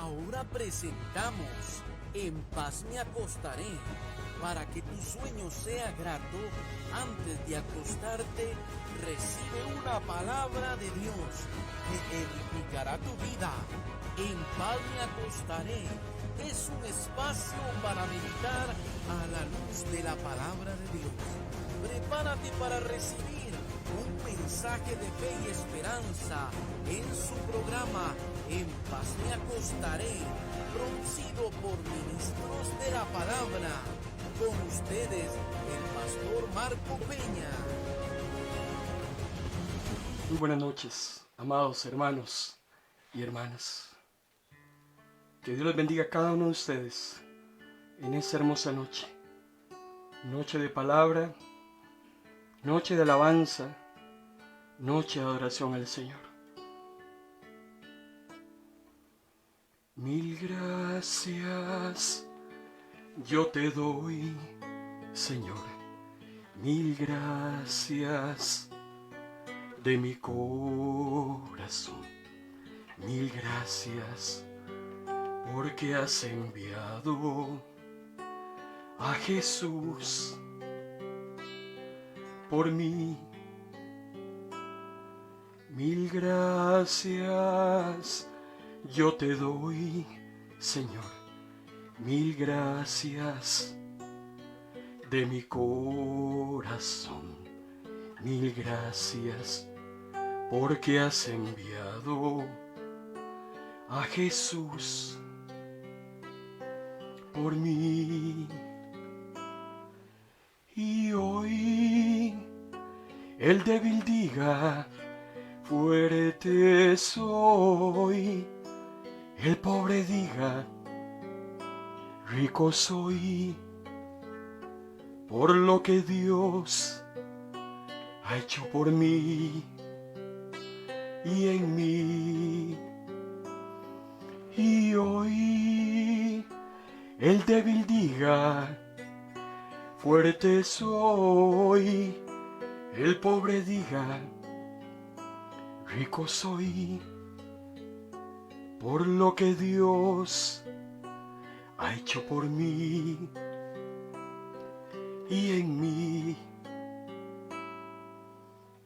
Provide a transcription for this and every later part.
Ahora presentamos En paz me acostaré, para que tu sueño sea grato. Antes de acostarte, recibe una palabra de Dios que edificará tu vida. En paz me acostaré es un espacio para meditar a la luz de la palabra de Dios. Prepárate para recibir un mensaje de fe y esperanza en su programa En paz me acostaré, producido por ministros de la palabra. Con ustedes, el pastor Marco Peña. Muy buenas noches, amados hermanos y hermanas. Que Dios les bendiga a cada uno de ustedes en esta hermosa noche. Noche de palabra, noche de alabanza, noche de adoración al Señor. Mil gracias yo te doy, Señor. Mil gracias de mi corazón. Mil gracias porque has enviado a Jesús por mí. Mil gracias yo te doy, Señor. Mil gracias de mi corazón. Mil gracias porque has enviado a Jesús por mí. Y hoy el débil diga, fuerte soy. El pobre diga, rico soy. Por lo que Dios ha hecho por mí y en mí. Y hoy el débil diga, fuerte soy. El pobre diga, rico soy. Por lo que Dios ha hecho por mí y en mí.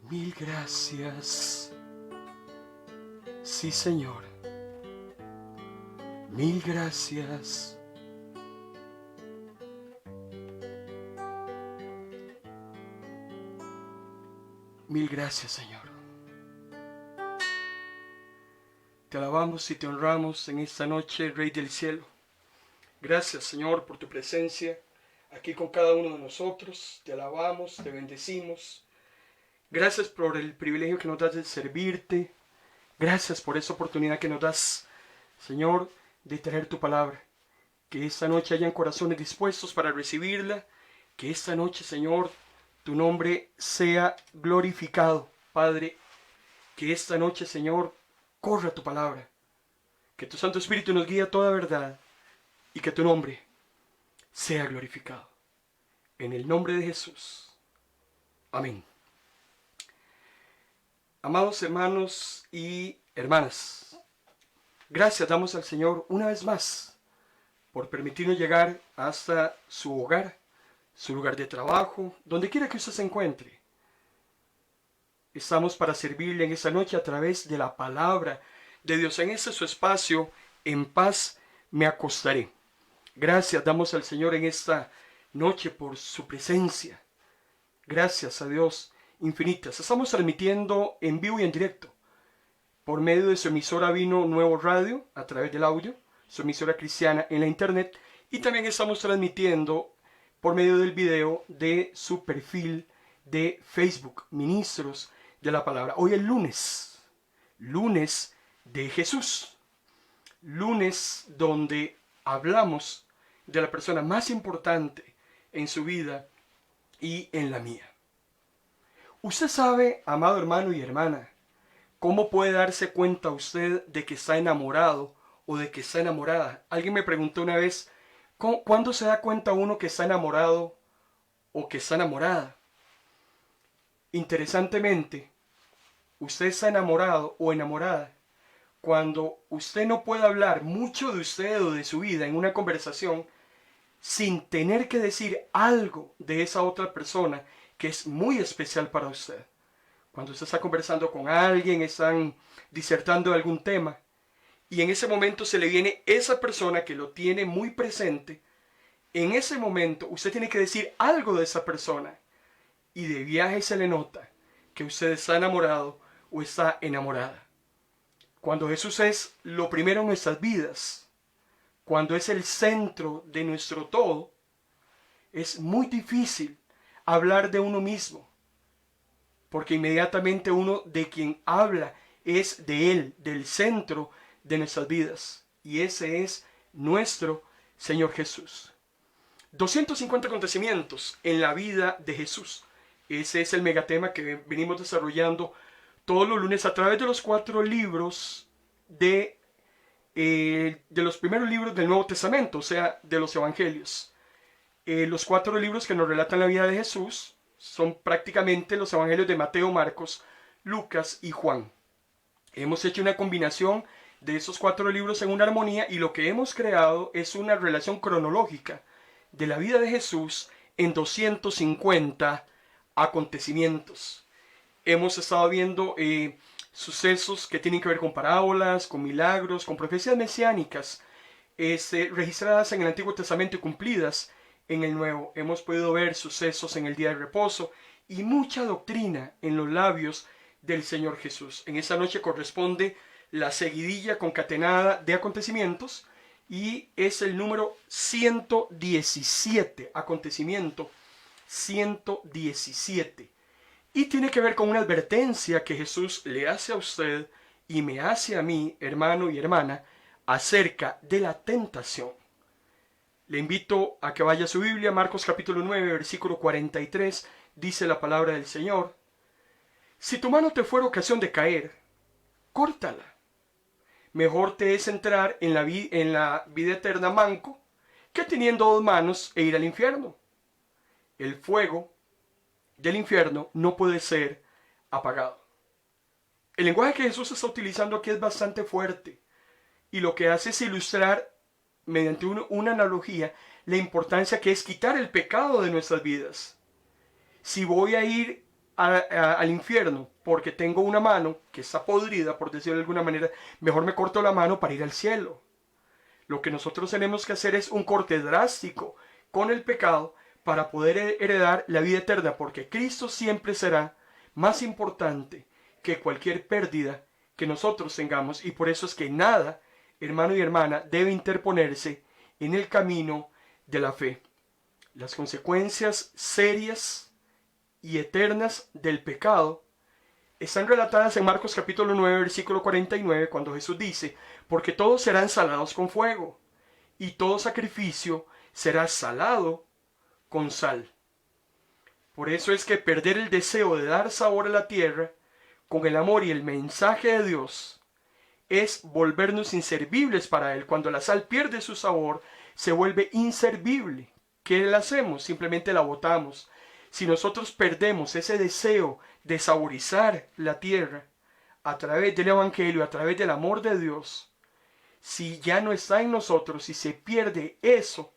Mil gracias. Sí, Señor. Mil gracias. Mil gracias, Señor. Te alabamos y te honramos en esta noche, Rey del cielo. Gracias, Señor, por tu presencia aquí con cada uno de nosotros. Te alabamos, te bendecimos. Gracias por el privilegio que nos das de servirte. Gracias por esa oportunidad que nos das, Señor, de traer tu palabra. Que esta noche hayan corazones dispuestos para recibirla. Que esta noche, Señor, tu nombre sea glorificado, Padre. Que esta noche, Señor, corra tu palabra. Que tu Santo Espíritu nos guíe a toda verdad. Y que tu nombre sea glorificado. En el nombre de Jesús. Amén. Amados hermanos y hermanas, gracias damos al Señor una vez más por permitirnos llegar hasta su hogar, su lugar de trabajo, donde quiera que usted se encuentre. Estamos para servirle en esta noche a través de la palabra de Dios. En este su espacio, En paz me acostaré. Gracias damos al Señor en esta noche por su presencia. Gracias a Dios infinitas. Estamos transmitiendo en vivo y en directo por medio de su emisora Vino Nuevo Radio, a través del audio, su emisora cristiana en la internet, y también estamos transmitiendo por medio del video de su perfil de Facebook, Ministros de la Palabra. Hoy es lunes de Jesús, lunes donde hablamos de la persona más importante en su vida y en la mía. Usted sabe, amado hermano y hermana, cómo puede darse cuenta usted de que está enamorado o de que está enamorada. Alguien me preguntó una vez, ¿cuándo se da cuenta uno que está enamorado o que está enamorada? Interesantemente, usted está enamorado o enamorada cuando usted no puede hablar mucho de usted o de su vida en una conversación sin tener que decir algo de esa otra persona que es muy especial para usted. Cuando usted está conversando con alguien, están disertando de algún tema, y en ese momento se le viene esa persona que lo tiene muy presente, en ese momento usted tiene que decir algo de esa persona, y de viaje se le nota que usted está enamorado o está enamorada. Cuando Jesús es lo primero en nuestras vidas, cuando es el centro de nuestro todo, es muy difícil hablar de uno mismo, porque inmediatamente uno de quien habla es de Él, del centro de nuestras vidas, y ese es nuestro Señor Jesús. 250 acontecimientos en la vida de Jesús. Ese es el megatema que venimos desarrollando todos los lunes a través de los 4 libros de los primeros libros del Nuevo Testamento, o sea, de los Evangelios. Los 4 libros que nos relatan la vida de Jesús son prácticamente los Evangelios de Mateo, Marcos, Lucas y Juan. Hemos hecho una combinación de esos 4 libros en una armonía, y lo que hemos creado es una relación cronológica de la vida de Jesús en 250 acontecimientos. Hemos estado viendo sucesos que tienen que ver con parábolas, con milagros, con profecías mesiánicas registradas en el Antiguo Testamento y cumplidas en el Nuevo. Hemos podido ver sucesos en el día de reposo y mucha doctrina en los labios del Señor Jesús. En esta noche corresponde la seguidilla concatenada de acontecimientos, y es el número 117, acontecimiento 117. Y tiene que ver con una advertencia que Jesús le hace a usted y me hace a mí, hermano y hermana, acerca de la tentación. Le invito a que vaya a su Biblia, Marcos capítulo 9, versículo 43, dice la palabra del Señor: si tu mano te fuera ocasión de caer, córtala. Mejor te es entrar en la vida eterna manco, que teniendo 2 manos e ir al infierno. El fuego del infierno no puede ser apagado. El lenguaje que Jesús está utilizando aquí es bastante fuerte, y lo que hace es ilustrar mediante una analogía la importancia que es quitar el pecado de nuestras vidas. Si voy a ir al infierno porque tengo una mano que está podrida, por decirlo de alguna manera, mejor me corto la mano para ir al cielo. Lo que nosotros tenemos que hacer es un corte drástico con el pecado para poder heredar la vida eterna, porque Cristo siempre será más importante que cualquier pérdida que nosotros tengamos, y por eso es que nada, hermano y hermana, debe interponerse en el camino de la fe. Las consecuencias serias y eternas del pecado están relatadas en Marcos capítulo 9, versículo 49, cuando Jesús dice: porque todos serán salados con fuego, y todo sacrificio será salado con sal. Por eso es que perder el deseo de dar sabor a la tierra con el amor y el mensaje de Dios es volvernos inservibles para Él. Cuando la sal pierde su sabor, se vuelve inservible. ¿Qué le hacemos? Simplemente la botamos. Si nosotros perdemos ese deseo de saborizar la tierra a través del Evangelio, a través del amor de Dios, si ya no está en nosotros, si se pierde eso,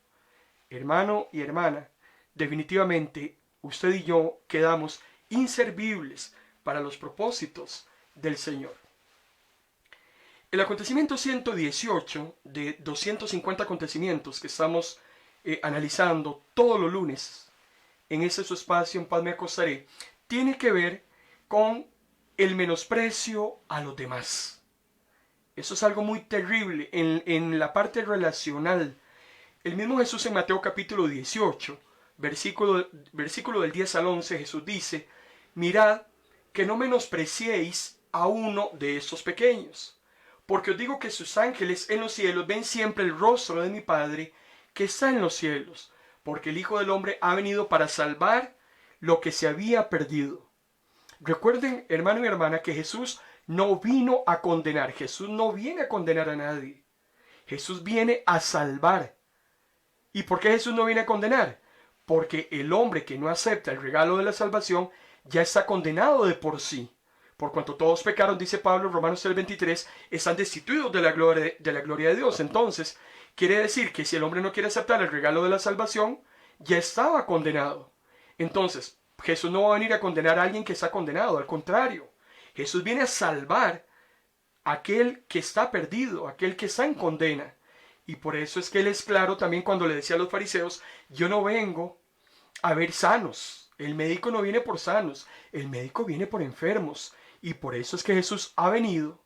hermano y hermana, definitivamente usted y yo quedamos inservibles para los propósitos del Señor. El acontecimiento 118 de 250 acontecimientos que estamos analizando todos los lunes en ese su espacio, En Paz Me Acostaré, tiene que ver con el menosprecio a los demás. Eso es algo muy terrible en la parte relacional. El mismo Jesús en Mateo capítulo 18, versículo del 10 al 11, Jesús dice: mirad que no menospreciéis a uno de estos pequeños, porque os digo que sus ángeles en los cielos ven siempre el rostro de mi Padre que está en los cielos, porque el Hijo del Hombre ha venido para salvar lo que se había perdido. Recuerden, hermano y hermana, que Jesús no vino a condenar. Jesús no viene a condenar a nadie. Jesús viene a salvar. ¿Y por qué Jesús no viene a condenar? Porque el hombre que no acepta el regalo de la salvación ya está condenado de por sí. Por cuanto todos pecaron, dice Pablo en Romanos 3:23, están destituidos de la gloria de Dios. Entonces, quiere decir que si el hombre no quiere aceptar el regalo de la salvación, ya estaba condenado. Entonces, Jesús no va a venir a condenar a alguien que está condenado. Al contrario, Jesús viene a salvar a aquel que está perdido, aquel que está en condena. Y por eso es que Él es claro también cuando le decía a los fariseos, yo no vengo a ver sanos. El médico no viene por sanos, el médico viene por enfermos. Y por eso es que Jesús ha venido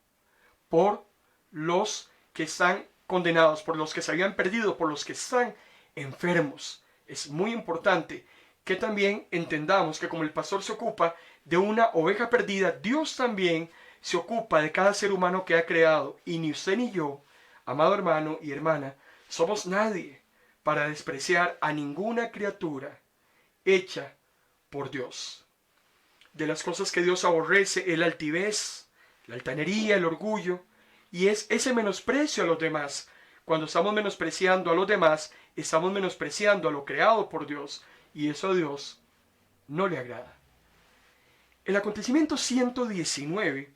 por los que están condenados, por los que se habían perdido, por los que están enfermos. Es muy importante que también entendamos que como el pastor se ocupa de una oveja perdida, Dios también se ocupa de cada ser humano que ha creado. Y ni usted ni yo, amado hermano y hermana, somos nadie para despreciar a ninguna criatura hecha por Dios. De las cosas que Dios aborrece, la altivez, la altanería, el orgullo, y es ese menosprecio a los demás. Cuando estamos menospreciando a los demás, estamos menospreciando a lo creado por Dios, y eso a Dios no le agrada. El acontecimiento 119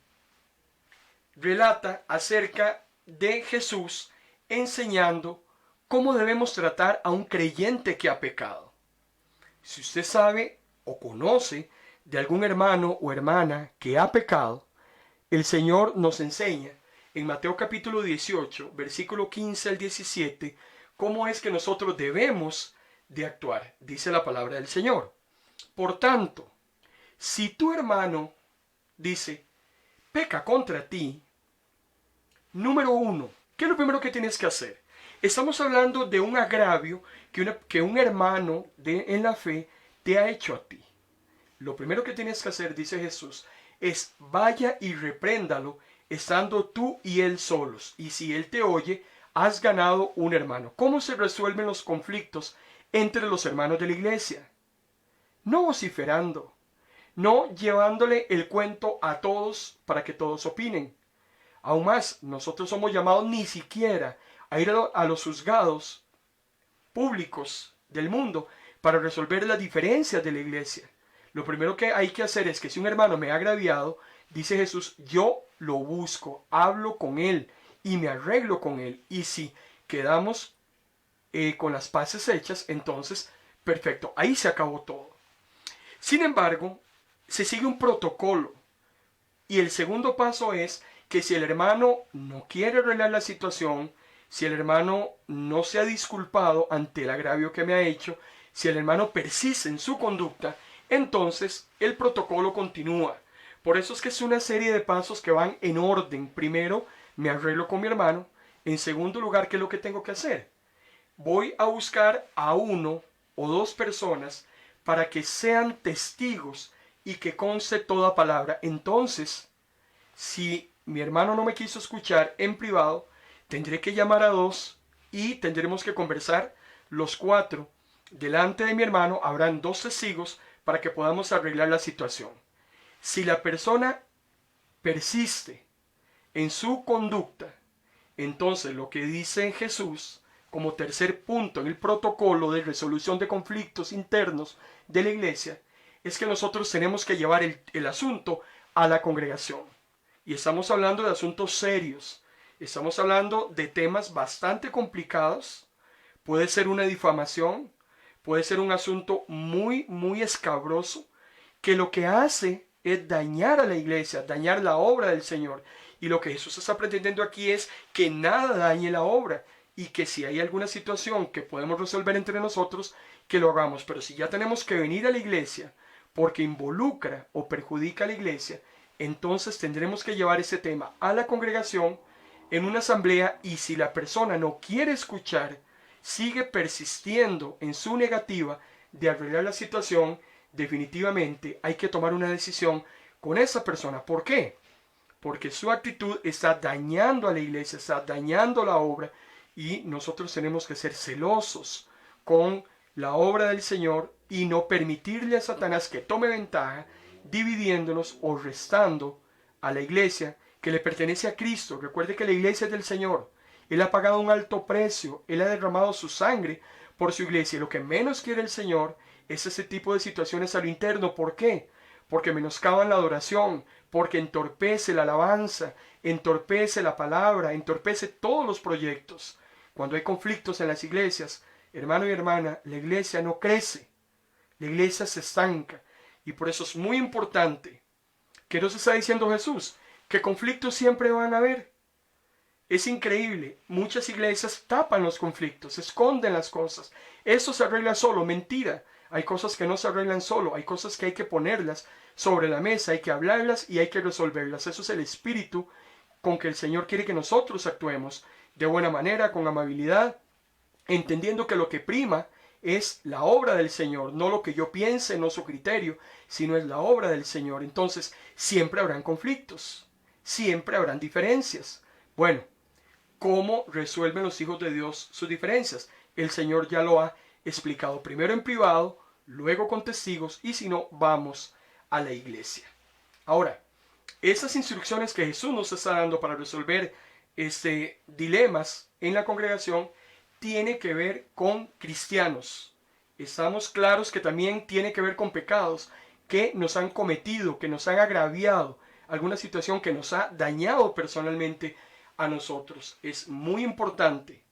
relata acerca de Jesús enseñando cómo debemos tratar a un creyente que ha pecado. Si usted sabe o conoce de algún hermano o hermana que ha pecado, el Señor nos enseña en Mateo capítulo 18, versículo 15 al 17, cómo es que nosotros debemos de actuar. Dice la palabra del Señor. Por tanto, si tu hermano, dice, peca contra ti, número 1, ¿qué es lo primero que tienes que hacer? Estamos hablando de un agravio que un hermano en la fe te ha hecho a ti. Lo primero que tienes que hacer, dice Jesús, es vaya y repréndalo estando tú y él solos. Y si él te oye, has ganado un hermano. ¿Cómo se resuelven los conflictos entre los hermanos de la iglesia? No vociferando, no llevándole el cuento a todos para que todos opinen. Aún más, nosotros somos llamados ni siquiera a ir a los juzgados públicos del mundo para resolver las diferencias de la iglesia. Lo primero que hay que hacer es que si un hermano me ha agraviado, dice Jesús, yo lo busco, hablo con él y me arreglo con él. Y si quedamos con las paces hechas, entonces, perfecto, ahí se acabó todo. Sin embargo, se sigue un protocolo. Y el segundo paso es que si el hermano no quiere arreglar la situación, si el hermano no se ha disculpado ante el agravio que me ha hecho, si el hermano persiste en su conducta, entonces el protocolo continúa. Por eso es que es una serie de pasos que van en orden. Primero, me arreglo con mi hermano. En segundo lugar, ¿qué es lo que tengo que hacer? Voy a buscar a 1 o 2 personas para que sean testigos y que conste toda palabra. Entonces, si mi hermano no me quiso escuchar en privado, tendré que llamar a 2 y tendremos que conversar los 4. Delante de mi hermano habrán 2 testigos para que podamos arreglar la situación. Si la persona persiste en su conducta, entonces lo que dice Jesús como tercer punto en el protocolo de resolución de conflictos internos de la iglesia es que nosotros tenemos que llevar el asunto a la congregación. Y estamos hablando de asuntos serios, estamos hablando de temas bastante complicados. Puede ser una difamación, puede ser un asunto muy, muy escabroso, que lo que hace es dañar a la iglesia, dañar la obra del Señor. Y lo que Jesús está pretendiendo aquí es que nada dañe la obra y que si hay alguna situación que podemos resolver entre nosotros, que lo hagamos. Pero si ya tenemos que venir a la iglesia porque involucra o perjudica a la iglesia, entonces tendremos que llevar ese tema a la congregación en una asamblea, y si la persona no quiere escuchar, sigue persistiendo en su negativa de arreglar la situación, definitivamente hay que tomar una decisión con esa persona. ¿Por qué? Porque su actitud está dañando a la iglesia, está dañando la obra, y nosotros tenemos que ser celosos con la obra del Señor y no permitirle a Satanás que tome ventaja dividiéndonos o restando a la iglesia que le pertenece a Cristo. Recuerde que la iglesia es del Señor. Él ha pagado un alto precio, Él ha derramado su sangre por su iglesia, y lo que menos quiere el Señor es ese tipo de situaciones a lo interno. ¿Por qué? Porque menoscaban la adoración, porque entorpece la alabanza, entorpece la palabra, entorpece todos los proyectos. Cuando hay conflictos en las iglesias, hermano y hermana, la iglesia no crece, la iglesia se estanca. Y por eso es muy importante, que nos está diciendo Jesús, que conflictos siempre van a haber. Es increíble, muchas iglesias tapan los conflictos, esconden las cosas. Eso se arregla solo, mentira. Hay cosas que no se arreglan solo, hay cosas que hay que ponerlas sobre la mesa, hay que hablarlas y hay que resolverlas. Eso es el espíritu con que el Señor quiere que nosotros actuemos, de buena manera, con amabilidad, entendiendo que lo que prima es la obra del Señor, no lo que yo piense, no su criterio, sino es la obra del Señor. Entonces, siempre habrán conflictos, siempre habrán diferencias. Bueno, ¿cómo resuelven los hijos de Dios sus diferencias? El Señor ya lo ha explicado, primero en privado, luego con testigos, y si no, vamos a la iglesia. Ahora, esas instrucciones que Jesús nos está dando para resolver dilemas en la congregación tiene que ver con cristianos. Estamos claros que también tiene que ver con pecados que nos han cometido, que nos han agraviado, alguna situación que nos ha dañado personalmente a nosotros. Es muy importante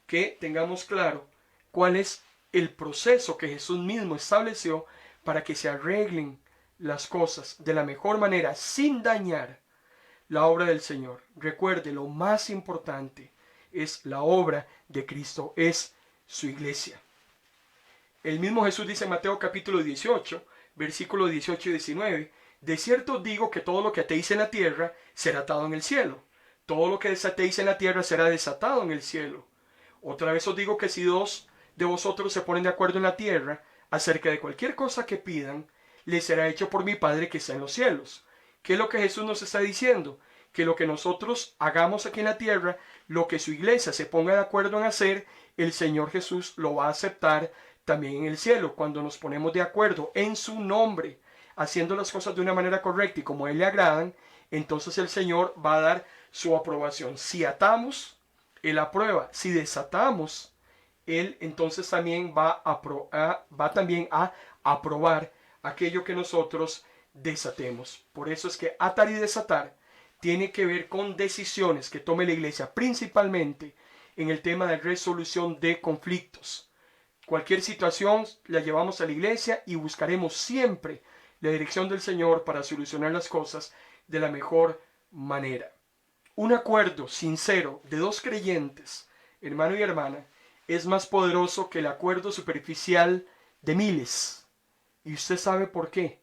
que tengamos claro cuál es el proceso que Jesús mismo estableció para que se arreglen las cosas de la mejor manera sin dañar la obra del Señor. Recuerde, lo más importante es la obra de Cristo, es su iglesia. El mismo Jesús dice en Mateo capítulo 18, versículos 18 y 19, de cierto os digo que todo lo que atéis en la tierra será atado en el cielo. Todo lo que desatéis en la tierra será desatado en el cielo. Otra vez os digo que si dos de vosotros se ponen de acuerdo en la tierra acerca de cualquier cosa que pidan, les será hecho por mi Padre que está en los cielos. ¿Qué es lo que Jesús nos está diciendo? Que lo que nosotros hagamos aquí en la tierra, lo que su iglesia se ponga de acuerdo en hacer, el Señor Jesús lo va a aceptar también en el cielo. Cuando nos ponemos de acuerdo en su nombre, haciendo las cosas de una manera correcta y como a Él le agradan, entonces el Señor va a dar su aprobación. Si atamos, Él aprueba. Si desatamos, Él entonces también va a aprobar aquello que nosotros desatemos. Por eso es que atar y desatar tiene que ver con decisiones que tome la iglesia, principalmente en el tema de resolución de conflictos. Cualquier situación la llevamos a la iglesia y buscaremos siempre la dirección del Señor para solucionar las cosas de la mejor manera. Un acuerdo sincero de dos creyentes, hermano y hermana, es más poderoso que el acuerdo superficial de miles. Y usted sabe por qué.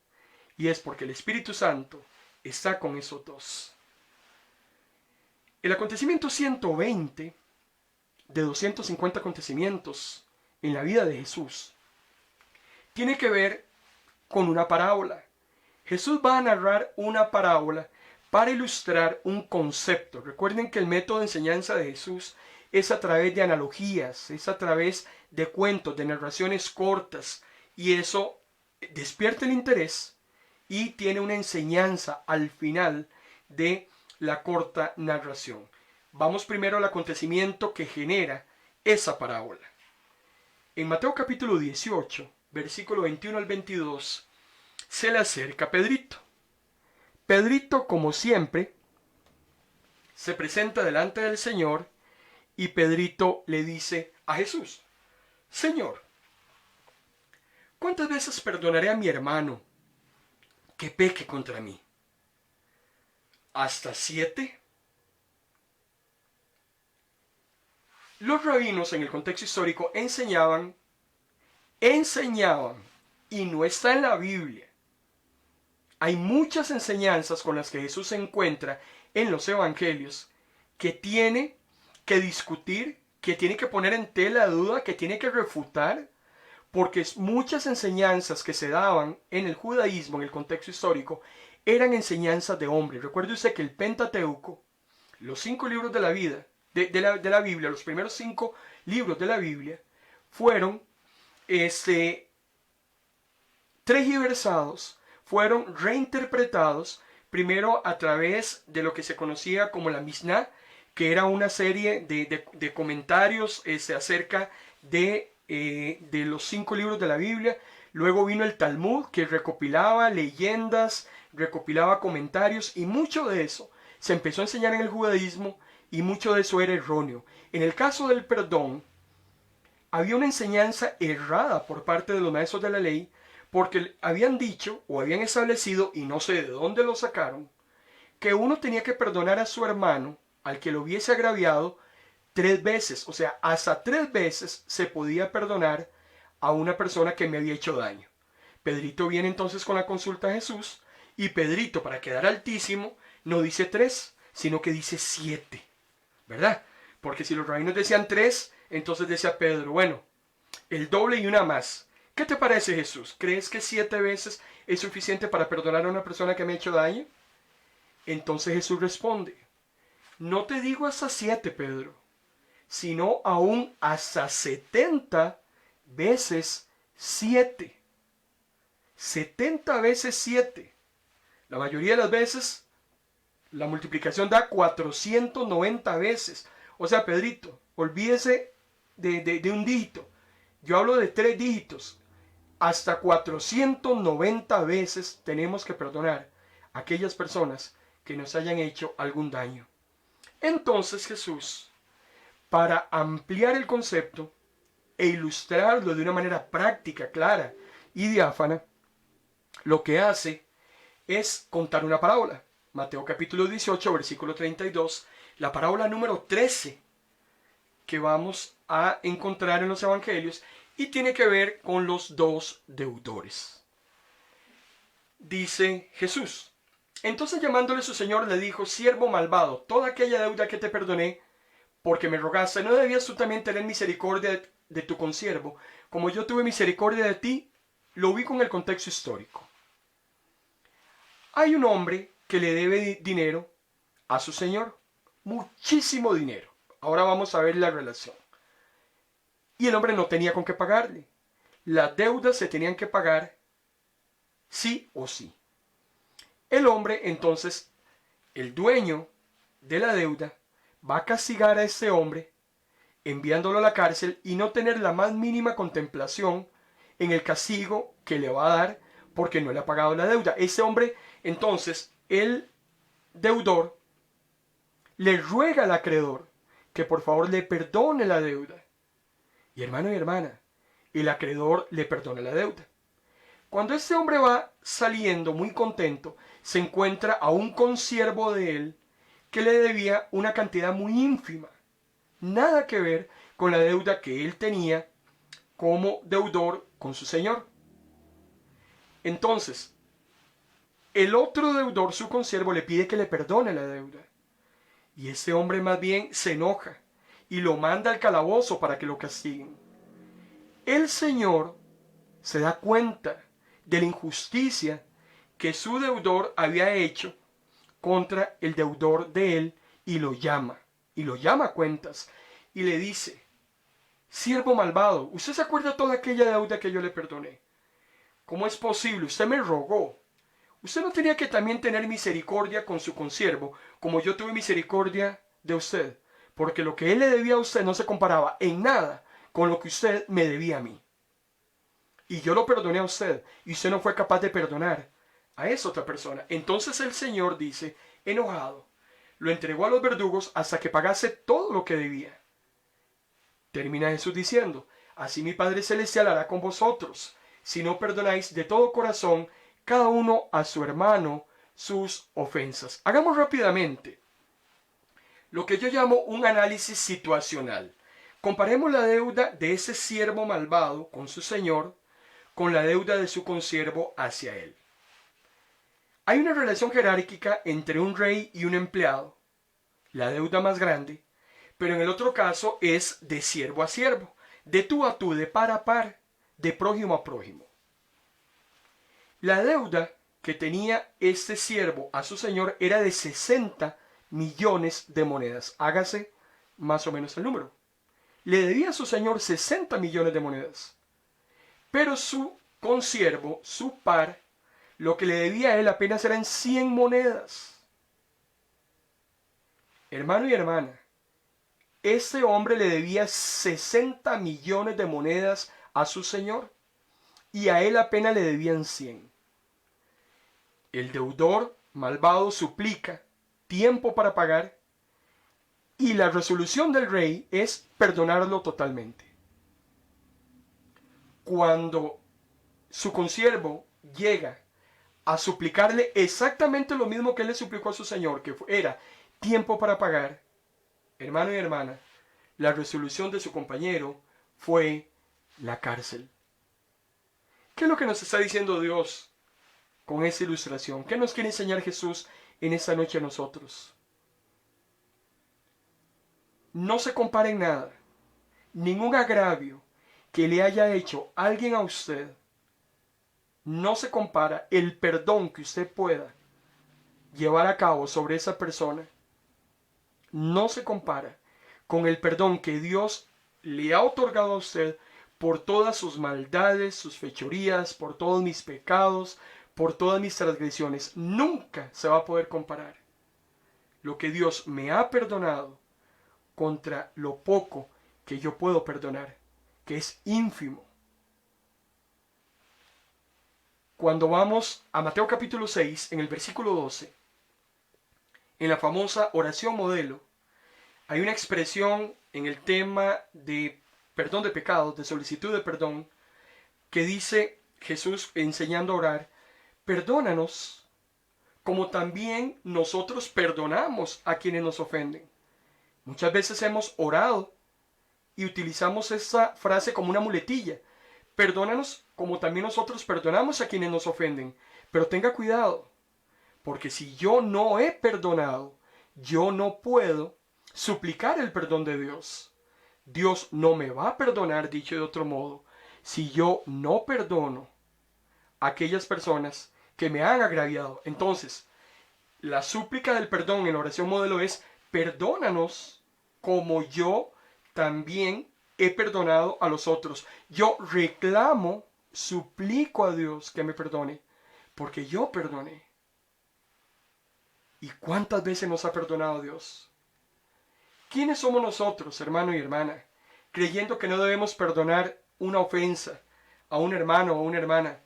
Y es porque el Espíritu Santo está con esos dos. El acontecimiento 120 de 250 acontecimientos en la vida de Jesús tiene que ver con una parábola. Jesús va a narrar una parábola para ilustrar un concepto. Recuerden que el método de enseñanza de Jesús es a través de analogías, es a través de cuentos, de narraciones cortas, y eso despierta el interés y tiene una enseñanza al final de la corta narración. Vamos primero al acontecimiento que genera esa parábola. En Mateo capítulo 18, versículo 21 al 22, se le acerca Pedrito. Pedrito, como siempre, se presenta delante del Señor y Pedrito le dice a Jesús: Señor, ¿cuántas veces perdonaré a mi hermano que peque contra mí? ¿Hasta 7? Los rabinos en el contexto histórico enseñaban, y no está en la Biblia. Hay muchas enseñanzas con las que Jesús se encuentra en los evangelios que tiene que discutir, que tiene que poner en tela de duda, que tiene que refutar, porque muchas enseñanzas que se daban en el judaísmo, en el contexto histórico, eran enseñanzas de hombres. Recuerde usted que el Pentateuco, los 5 libros de la vida, de la Biblia, los primeros 5 libros de la Biblia, fueron tergiversados, fueron reinterpretados, primero a través de lo que se conocía como la Mishnah, que era una serie de comentarios acerca de los 5 libros de la Biblia. Luego vino el Talmud, que recopilaba leyendas, recopilaba comentarios, y mucho de eso se empezó a enseñar en el judaísmo, y mucho de eso era erróneo. En el caso del perdón, había una enseñanza errada por parte de los maestros de la ley, porque habían dicho o habían establecido, y no sé de dónde lo sacaron, que uno tenía que perdonar a su hermano, al que lo hubiese agraviado, 3 veces. O sea, hasta 3 veces se podía perdonar a una persona que me había hecho daño. Pedrito viene entonces con la consulta a Jesús, y Pedrito, para quedar altísimo, no dice 3, sino que dice 7, ¿verdad? Porque si los rabinos decían 3, entonces decía Pedro, bueno, el doble y una más. ¿Qué te parece, Jesús? ¿Crees que 7 veces es suficiente para perdonar a una persona que me ha hecho daño? Entonces Jesús responde, no te digo hasta 7, Pedro, sino aún hasta 70 veces 7. 70 veces 7. La mayoría de las veces la multiplicación da 490 veces. O sea, Pedrito, olvídese de un dígito. Yo hablo de 3 dígitos. Hasta 490 veces tenemos que perdonar a aquellas personas que nos hayan hecho algún daño. Entonces Jesús, para ampliar el concepto e ilustrarlo de una manera práctica, clara y diáfana, lo que hace es contar una parábola. Mateo capítulo 18, versículo 32, la parábola número 13 que vamos a encontrar en los evangelios, y tiene que ver con los 2 deudores. Dice Jesús, entonces llamándole su señor le dijo, siervo malvado, toda aquella deuda que te perdoné, porque me rogaste, ¿no debías tú también tener misericordia de tu consiervo, como yo tuve misericordia de ti? Lo ubico en el contexto histórico. Hay un hombre que le debe dinero a su señor, muchísimo dinero. Ahora vamos a ver la relación. Y el hombre no tenía con qué pagarle. Las deudas se tenían que pagar sí o sí. El hombre, entonces, el dueño de la deuda, va a castigar a ese hombre enviándolo a la cárcel y no tener la más mínima contemplación en el castigo que le va a dar porque no le ha pagado la deuda. Ese hombre, entonces, el deudor le ruega al acreedor que por favor le perdone la deuda. Y hermano y hermana, el acreedor le perdona la deuda. Cuando este hombre va saliendo muy contento, se encuentra a un consiervo de él que le debía una cantidad muy ínfima. Nada que ver con la deuda que él tenía como deudor con su señor. Entonces, el otro deudor, su consiervo, le pide que le perdone la deuda. Y ese hombre más bien se enoja y lo manda al calabozo para que lo castiguen. El señor se da cuenta de la injusticia que su deudor había hecho contra el deudor de él y lo llama a cuentas y le dice, siervo malvado, ¿usted se acuerda de toda aquella deuda que yo le perdoné? ¿Cómo es posible? Usted me rogó. Usted no tenía que también tener misericordia con su consiervo, como yo tuve misericordia de usted, porque lo que él le debía a usted no se comparaba en nada con lo que usted me debía a mí. Y yo lo perdoné a usted, y usted no fue capaz de perdonar a esa otra persona. Entonces el Señor dice, enojado, lo entregó a los verdugos hasta que pagase todo lo que debía. Termina Jesús diciendo, así mi Padre Celestial hará con vosotros, si no perdonáis de todo corazón cada uno a su hermano sus ofensas. Hagamos rápidamente lo que yo llamo un análisis situacional. Comparemos la deuda de ese siervo malvado con su señor con la deuda de su consiervo hacia él. Hay una relación jerárquica entre un rey y un empleado, la deuda más grande, pero en el otro caso es de siervo a siervo, de tú a tú, de par a par, de prójimo a prójimo. La deuda que tenía este siervo a su señor era de 60 millones de monedas. Hágase más o menos el número. Le debía a su señor 60 millones de monedas. Pero su consiervo, su par, lo que le debía a él apenas eran 100 monedas. Hermano y hermana, este hombre le debía 60 millones de monedas a su señor. y a él apenas le debían 100. El deudor malvado suplica tiempo para pagar y la resolución del rey es perdonarlo totalmente. Cuando su consiervo llega a suplicarle exactamente lo mismo que él le suplicó a su señor, que era tiempo para pagar, hermano y hermana, la resolución de su compañero fue la cárcel. ¿Qué es lo que nos está diciendo Dios con esa ilustración? ¿Qué nos quiere enseñar Jesús en esta noche a nosotros? No se compare en nada, ningún agravio que le haya hecho alguien a usted, no se compara el perdón que usted pueda llevar a cabo sobre esa persona, no se compara con el perdón que Dios le ha otorgado a usted por todas sus maldades, sus fechorías, por todos mis pecados, por todas mis transgresiones. Nunca se va a poder comparar lo que Dios me ha perdonado contra lo poco que yo puedo perdonar, que es ínfimo. Cuando vamos a Mateo capítulo 6, en el versículo 12, en la famosa oración modelo, hay una expresión en el tema de perdón de pecados, de solicitud de perdón, que dice Jesús enseñando a orar: perdónanos como también nosotros perdonamos a quienes nos ofenden. Muchas veces hemos orado y utilizamos esa frase como una muletilla: perdónanos como también nosotros perdonamos a quienes nos ofenden. Pero tenga cuidado, porque si yo no he perdonado, yo no puedo suplicar el perdón de Dios. Dios no me va a perdonar, dicho de otro modo, si yo no perdono a aquellas personas que me han agraviado. Entonces, la súplica del perdón en la oración modelo es: perdónanos como yo también he perdonado a los otros. Yo reclamo, suplico a Dios que me perdone, porque yo perdoné. ¿Y cuántas veces nos ha perdonado Dios? ¿Quiénes somos nosotros, hermano y hermana, creyendo que no debemos perdonar una ofensa a un hermano o a una hermana,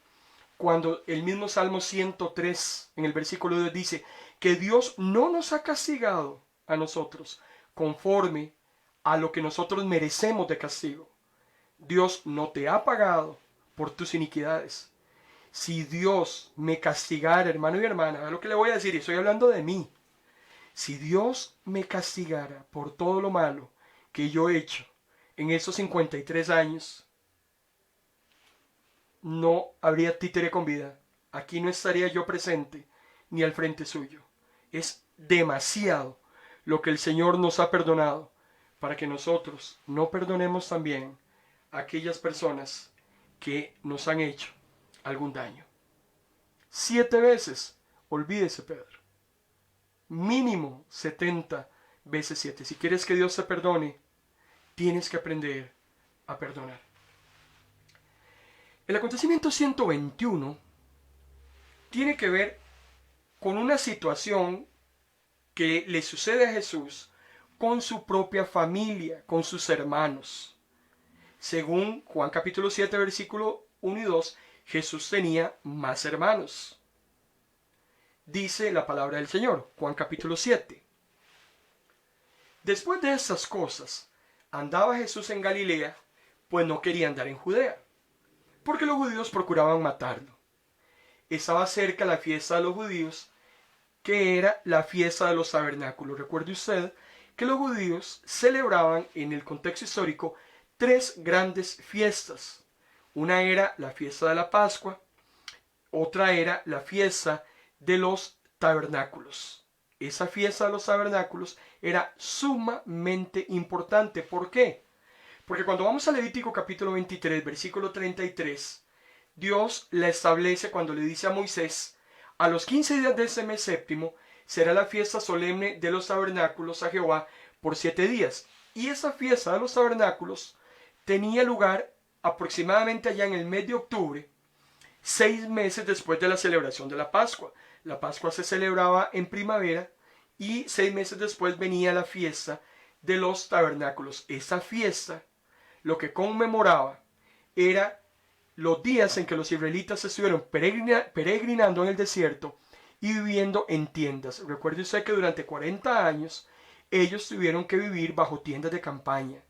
cuando el mismo Salmo 103, en el versículo 2, dice que Dios no nos ha castigado a nosotros conforme a lo que nosotros merecemos de castigo? Dios no te ha pagado por tus iniquidades. Si Dios me castigara, hermano y hermana, vea lo que le voy a decir, y estoy hablando de mí. Si Dios me castigara por todo lo malo que yo he hecho en esos 53 años, no habría títere con vida. Aquí no estaría yo presente ni al frente suyo. Es demasiado lo que el Señor nos ha perdonado para que nosotros no perdonemos también a aquellas personas que nos han hecho algún daño. 7 veces, olvídese, Pedro. Mínimo 70 veces 7. Si quieres que Dios te perdone, tienes que aprender a perdonar. El acontecimiento 121 tiene que ver con una situación que le sucede a Jesús con su propia familia, con sus hermanos. Según Juan capítulo 7, versículo 1 y 2, Jesús tenía más hermanos. Dice la palabra del Señor, Juan capítulo 7. Después de estas cosas, andaba Jesús en Galilea, pues no quería andar en Judea, porque los judíos procuraban matarlo. Estaba cerca la fiesta de los judíos, que era la fiesta de los tabernáculos. Recuerde usted que los judíos celebraban en el contexto histórico 3 grandes fiestas. Una era la fiesta de la Pascua, otra era la fiesta de los tabernáculos. Esa fiesta de los tabernáculos era sumamente importante. ¿Por qué? Porque cuando vamos a Levítico capítulo 23, versículo 33, Dios la establece cuando le dice a Moisés: a los 15 días de ese mes séptimo será la fiesta solemne de los tabernáculos a Jehová por 7 días. Y esa fiesta de los tabernáculos tenía lugar aproximadamente allá en el mes de octubre, 6 meses después de la celebración de la Pascua. La Pascua se celebraba en primavera y 6 meses después venía la fiesta de los tabernáculos. Esa fiesta lo que conmemoraba era los días en que los israelitas estuvieron peregrinando en el desierto y viviendo en tiendas. Recuerde usted que durante 40 años ellos tuvieron que vivir bajo tiendas de campaña.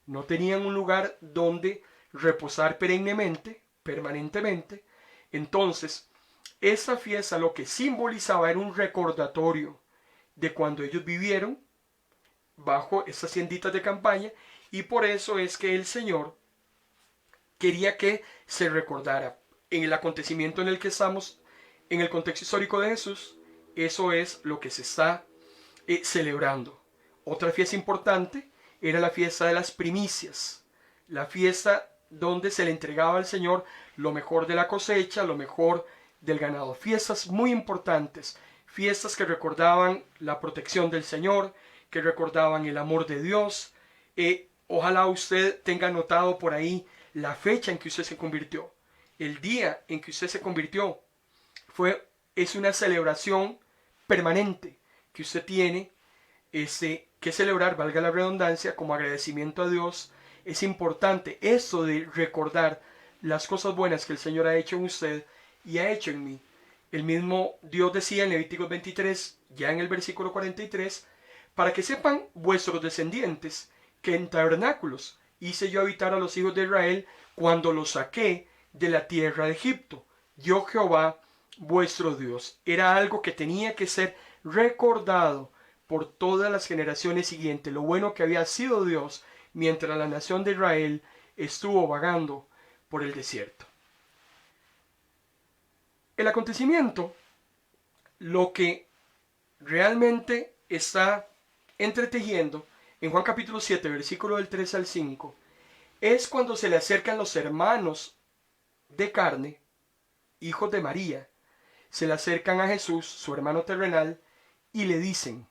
No tenían un lugar donde reposar permanentemente. Entonces, esa fiesta lo que simbolizaba era un recordatorio de cuando ellos vivieron bajo esas tienditas de campaña, y por eso es que el Señor quería que se recordara en el acontecimiento en el que estamos, en el contexto histórico de Jesús. Eso es lo que se está celebrando. Otra fiesta importante era la fiesta de las primicias, la fiesta donde se le entregaba al Señor lo mejor de la cosecha, lo mejor del ganado. Fiestas muy importantes, fiestas que recordaban la protección del Señor, que recordaban el amor de Dios. Ojalá usted tenga anotado por ahí la fecha en que usted se convirtió. El día en que usted se convirtió es una celebración permanente que usted tiene que celebrar, valga la redundancia, como agradecimiento a Dios. Es importante esto de recordar las cosas buenas que el Señor ha hecho en usted y ha hecho en mí. El mismo Dios decía en Levíticos 23, ya en el versículo 43, para que sepan vuestros descendientes que en tabernáculos hice yo habitar a los hijos de Israel cuando los saqué de la tierra de Egipto. Yo Jehová vuestro Dios. Era algo que tenía que ser recordado por todas las generaciones siguientes, lo bueno que había sido Dios mientras la nación de Israel estuvo vagando por el desierto. El acontecimiento, lo que realmente está entretejiendo en Juan capítulo 7, versículo del 3 al 5, es cuando se le acercan los hermanos de carne, hijos de María, se le acercan a Jesús, su hermano terrenal, y le dicen,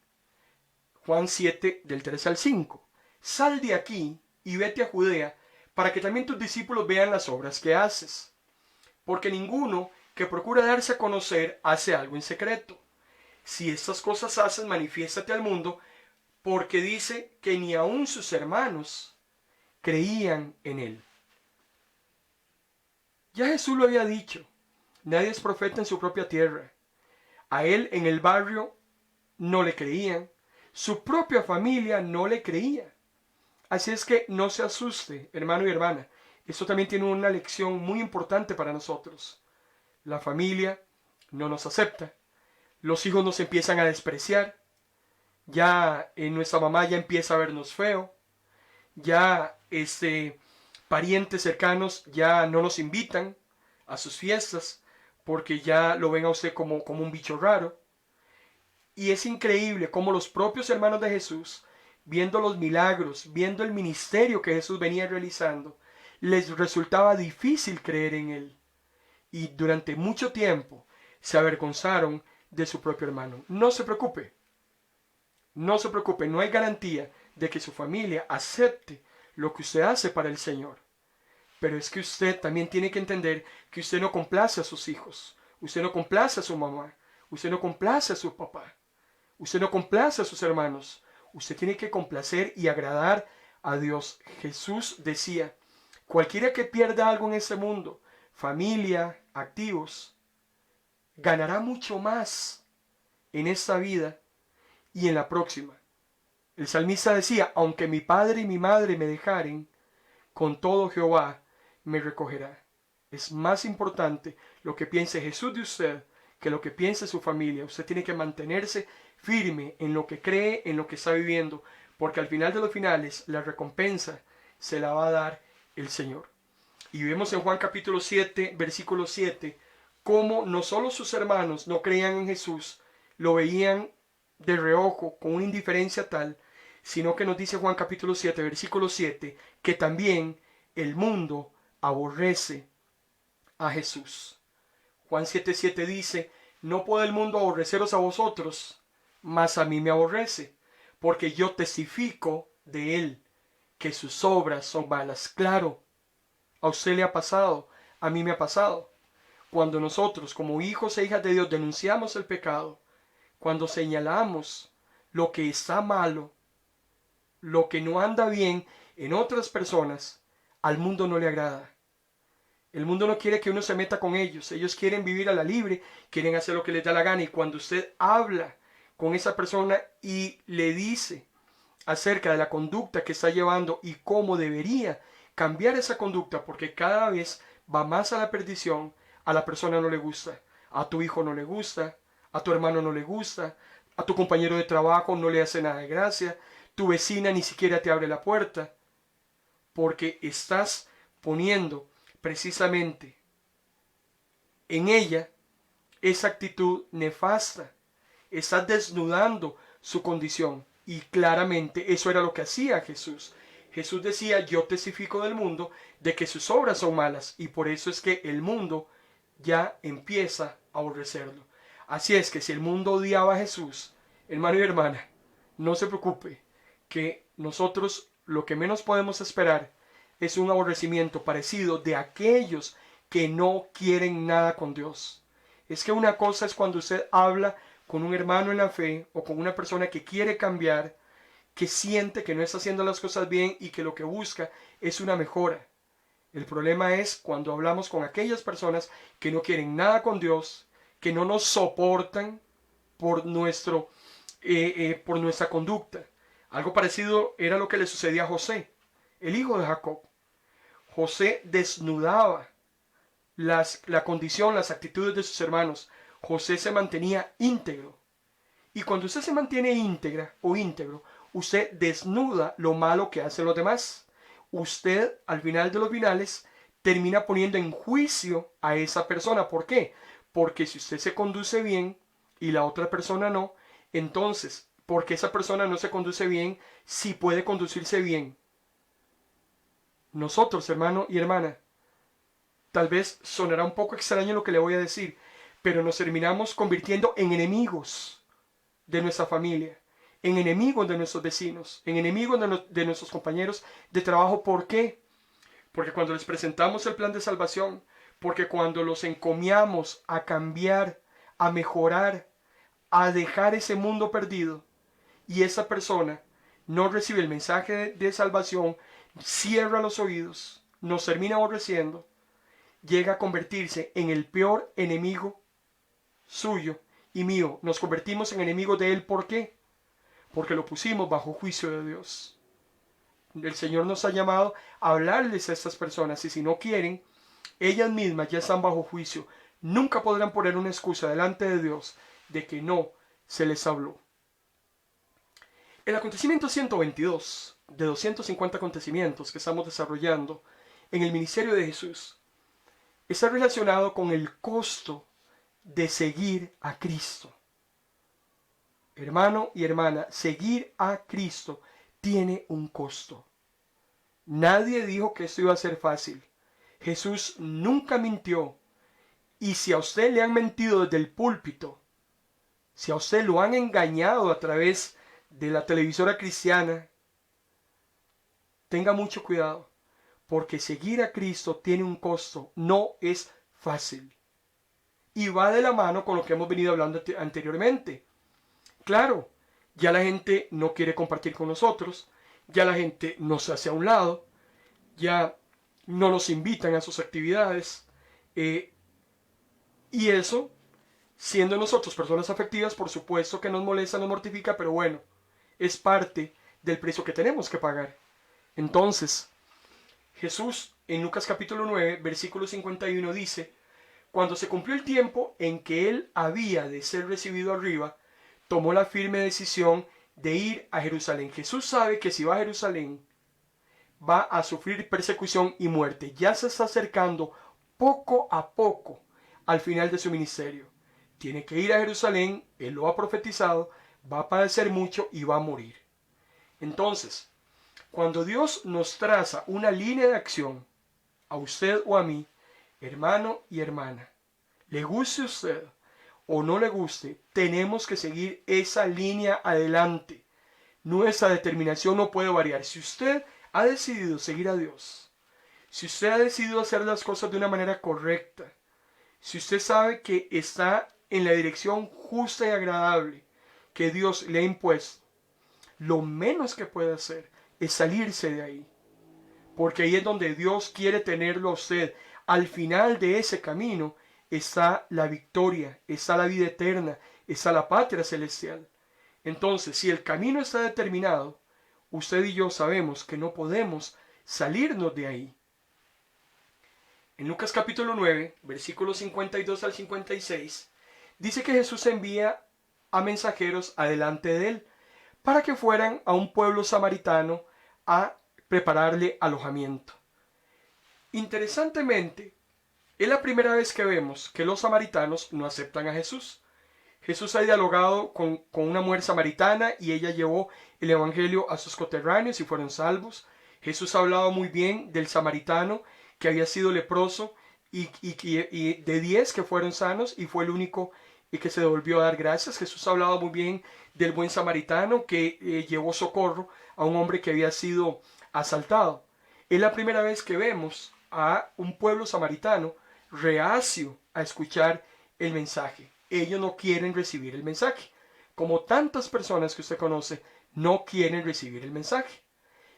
Juan 7, del 3 al 5, sal de aquí y vete a Judea, para que también tus discípulos vean las obras que haces. Porque ninguno que procura darse a conocer hace algo en secreto. Si estas cosas haces, manifiéstate al mundo, porque dice que ni aun sus hermanos creían en él. Ya Jesús lo había dicho, nadie es profeta en su propia tierra. A él en el barrio no le creían, su propia familia no le creía. Así es que no se asuste, hermano y hermana. Esto también tiene una lección muy importante para nosotros. La familia no nos acepta, los hijos nos empiezan a despreciar, ya nuestra mamá ya empieza a vernos feo, ya parientes cercanos ya no nos invitan a sus fiestas porque ya lo ven a usted como un bicho raro. Y es increíble cómo los propios hermanos de Jesús, viendo los milagros, viendo el ministerio que Jesús venía realizando, les resultaba difícil creer en él. Y durante mucho tiempo se avergonzaron de su propio hermano. No se preocupe, no se preocupe, no hay garantía de que su familia acepte lo que usted hace para el Señor. Pero es que usted también tiene que entender que usted no complace a sus hijos, usted no complace a su mamá, usted no complace a su papá, usted no complace a sus hermanos, usted tiene que complacer y agradar a Dios. Jesús decía, cualquiera que pierda algo en este mundo, familia, activos, ganará mucho más en esta vida y en la próxima. El salmista decía, aunque mi padre y mi madre me dejaren, con todo Jehová me recogerá. Es más importante lo que piense Jesús de usted que lo que piense su familia. Usted tiene que mantenerse firme en lo que cree, en lo que está viviendo, porque al final de los finales la recompensa se la va a dar el Señor. Y vemos en Juan capítulo 7, versículo 7, cómo no solo sus hermanos no creían en Jesús, lo veían de reojo con una indiferencia tal, sino que nos dice Juan capítulo 7, versículo 7, que también el mundo aborrece a Jesús. Juan 7:7 dice, no puede el mundo aborreceros a vosotros, mas a mí me aborrece, porque yo testifico de él, que sus obras son malas. Claro, a usted le ha pasado, a mí me ha pasado. Cuando nosotros como hijos e hijas de Dios denunciamos el pecado, cuando señalamos lo que está malo, lo que no anda bien en otras personas, al mundo no le agrada. El mundo no quiere que uno se meta con ellos. Ellos quieren vivir a la libre, quieren hacer lo que les da la gana. Y cuando usted habla con esa persona y le dice acerca de la conducta que está llevando y cómo debería cambiar esa conducta, porque cada vez va más a la perdición, a la persona no le gusta, a tu hijo no le gusta, a tu hermano no le gusta, a tu compañero de trabajo no le hace nada de gracia, tu vecina ni siquiera te abre la puerta, porque estás poniendo precisamente en ella esa actitud nefasta, estás desnudando su condición. Y claramente eso era lo que hacía Jesús. Jesús decía, yo testifico del mundo de que sus obras son malas, y por eso es que el mundo ya empieza a aborrecerlo. Así es que si el mundo odiaba a Jesús, hermano y hermana, no se preocupe, que nosotros lo que menos podemos esperar es un aborrecimiento parecido de aquellos que no quieren nada con Dios. Es que una cosa es cuando usted habla con un hermano en la fe o con una persona que quiere cambiar, que siente que no está haciendo las cosas bien y que lo que busca es una mejora. El problema es cuando hablamos con aquellas personas que no quieren nada con Dios, que no nos soportan por nuestra conducta. Algo parecido era lo que le sucedía a José, el hijo de Jacob. José desnudaba la condición, las actitudes de sus hermanos. José se mantenía íntegro. Y cuando usted se mantiene íntegra o íntegro, usted desnuda lo malo que hacen los demás. Usted, al final de los finales, termina poniendo en juicio a esa persona. ¿Por qué? Porque si usted se conduce bien y la otra persona no, entonces, porque esa persona no se conduce bien, sí puede conducirse bien. Nosotros, hermano y hermana, tal vez sonará un poco extraño lo que le voy a decir, pero nos terminamos convirtiendo en enemigos de nuestra familia, en enemigos de nuestros vecinos, en enemigos de nuestros compañeros de trabajo. ¿Por qué? Porque cuando les presentamos el plan de salvación, porque cuando los encomiamos a cambiar, a mejorar, a dejar ese mundo perdido, y esa persona no recibe el mensaje de salvación, cierra los oídos, nos termina aborreciendo, llega a convertirse en el peor enemigo suyo y mío. Nos convertimos en enemigos de él. ¿Por qué? Porque lo pusimos bajo juicio de Dios. El Señor nos ha llamado a hablarles a estas personas, y si no quieren, ellas mismas ya están bajo juicio. Nunca podrán poner una excusa delante de Dios de que no se les habló. El acontecimiento 122 de 250 acontecimientos que estamos desarrollando en el ministerio de Jesús está relacionado con el costo de seguir a Cristo. Hermano y hermana, seguir a Cristo tiene un costo. Nadie dijo que esto iba a ser fácil. Jesús nunca mintió. Y si a usted le han mentido desde el púlpito, si a usted lo han engañado a través de la televisora cristiana, tenga mucho cuidado, porque seguir a Cristo tiene un costo, no es fácil. Y va de la mano con lo que hemos venido hablando anteriormente. Claro, ya la gente no quiere compartir con nosotros, ya la gente nos hace a un lado, ya no nos invitan a sus actividades, y eso, siendo nosotros personas afectivas, por supuesto que nos molesta, nos mortifica, pero bueno, es parte del precio que tenemos que pagar. Entonces, Jesús en Lucas capítulo 9, versículo 51 dice: cuando se cumplió el tiempo en que él había de ser recibido arriba, tomó la firme decisión de ir a Jerusalén. Jesús sabe que si va a Jerusalén, va a sufrir persecución y muerte. Ya se está acercando poco a poco al final de su ministerio. Tiene que ir a Jerusalén, él lo ha profetizado, va a padecer mucho y va a morir. Entonces, cuando Dios nos traza una línea de acción, a usted o a mí, hermano y hermana, le guste a usted o no le guste, tenemos que seguir esa línea adelante. Nuestra determinación no puede variar. Si usted ha decidido seguir a Dios, si usted ha decidido hacer las cosas de una manera correcta, si usted sabe que está en la dirección justa y agradable que Dios le ha impuesto, lo menos que puede hacer es salirse de ahí. Porque ahí es donde Dios quiere tenerlo a usted. al final de ese camino está la victoria, está la vida eterna, está la patria celestial. Entonces, si el camino está determinado, usted y yo sabemos que no podemos salirnos de ahí. En Lucas capítulo 9, versículos 52 al 56, dice que Jesús envía a mensajeros adelante de él para que fueran a un pueblo samaritano a prepararle alojamiento. Interesantemente, es la primera vez que vemos que los samaritanos no aceptan a Jesús. Jesús ha dialogado con una mujer samaritana y ella llevó el evangelio a sus coterráneos y fueron salvos. Jesús ha hablado muy bien del samaritano que había sido leproso y de 10 que fueron sanos y fue el único que se devolvió a dar gracias. Jesús ha hablado muy bien del buen samaritano que llevó socorro a un hombre que había sido asaltado. Es la primera vez que vemos a un pueblo samaritano reacio a escuchar el mensaje. Ellos no quieren recibir el mensaje. Como tantas personas que usted conoce, no quieren recibir el mensaje.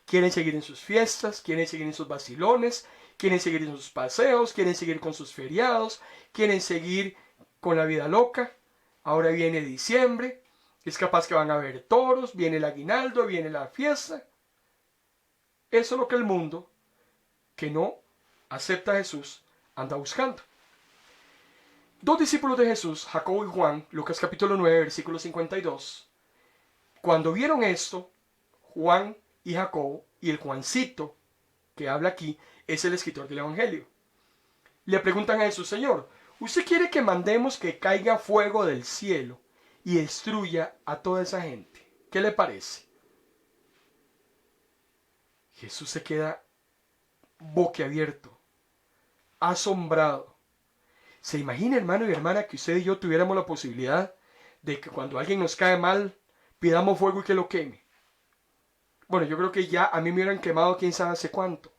Quieren seguir en sus fiestas, quieren seguir en sus vacilones, quieren seguir en sus paseos, quieren seguir con sus feriados, quieren seguir con la vida loca. Ahora viene diciembre, es capaz que van a haber toros, viene el aguinaldo, viene la fiesta. Eso es lo que el mundo que no acepta a Jesús anda buscando. Dos discípulos de Jesús, Jacobo y Juan, Lucas capítulo 9, versículo 52, cuando vieron esto, Juan y Jacobo, y el Juancito que habla aquí es el escritor del Evangelio, le preguntan a Jesús: Señor, ¿usted quiere que mandemos que caiga fuego del cielo y destruya a toda esa gente? ¿Qué le parece? Jesús se queda boquiabierto, asombrado. ¿Se imagina, hermano y hermana, que usted y yo tuviéramos la posibilidad de que cuando alguien nos cae mal, pidamos fuego y que lo queme? Bueno, yo creo que ya a mí me hubieran quemado quién sabe hace cuánto.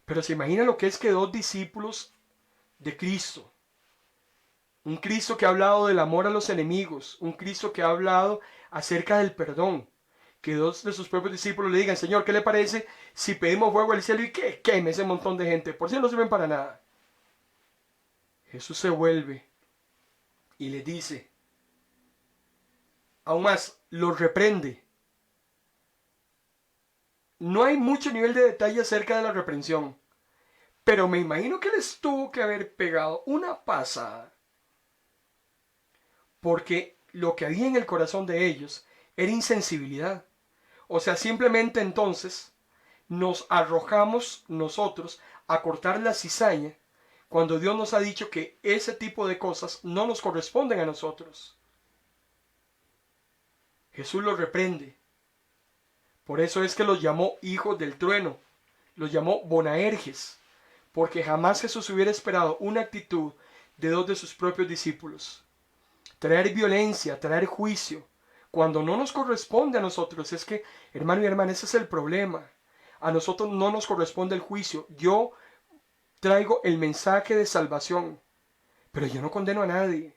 Pero se imagina lo que es que dos discípulos de Cristo, un Cristo que ha hablado del amor a los enemigos, un Cristo que ha hablado acerca del perdón, que dos de sus propios discípulos le digan: Señor, ¿qué le parece si pedimos fuego al cielo y que queme ese montón de gente? Por si no sirven para nada. Jesús se vuelve y le dice, aún más, los reprende. No hay mucho nivel de detalle acerca de la reprensión, pero me imagino que les tuvo que haber pegado una pasada, porque lo que había en el corazón de ellos era insensibilidad. O sea, simplemente entonces nos arrojamos nosotros a cortar la cizaña cuando Dios nos ha dicho que ese tipo de cosas no nos corresponden a nosotros. Jesús los reprende. Por eso es que los llamó hijos del trueno, los llamó Boanerges, porque jamás Jesús hubiera esperado una actitud de dos de sus propios discípulos. Traer violencia, traer juicio, cuando no nos corresponde a nosotros. Es que, hermano y hermana, ese es el problema. A nosotros no nos corresponde el juicio. Yo traigo el mensaje de salvación, pero yo no condeno a nadie.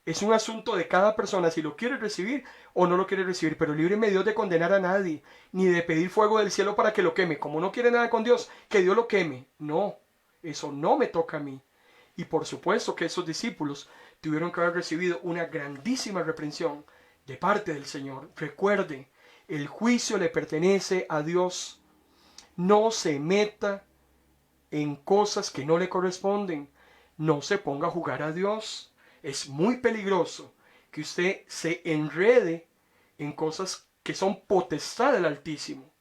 Es un asunto de cada persona si lo quiere recibir o no lo quiere recibir, pero líbreme Dios de condenar a nadie, ni de pedir fuego del cielo para que lo queme. Como no quiere nada con Dios, que Dios lo queme. No, eso no me toca a mí. Y por supuesto que esos discípulos tuvieron que haber recibido una grandísima reprensión de parte del Señor. Recuerde, el juicio le pertenece a Dios. No se meta en cosas que no le corresponden. No se ponga a jugar a Dios. Es muy peligroso que usted se enrede en cosas que son potestad del Altísimo.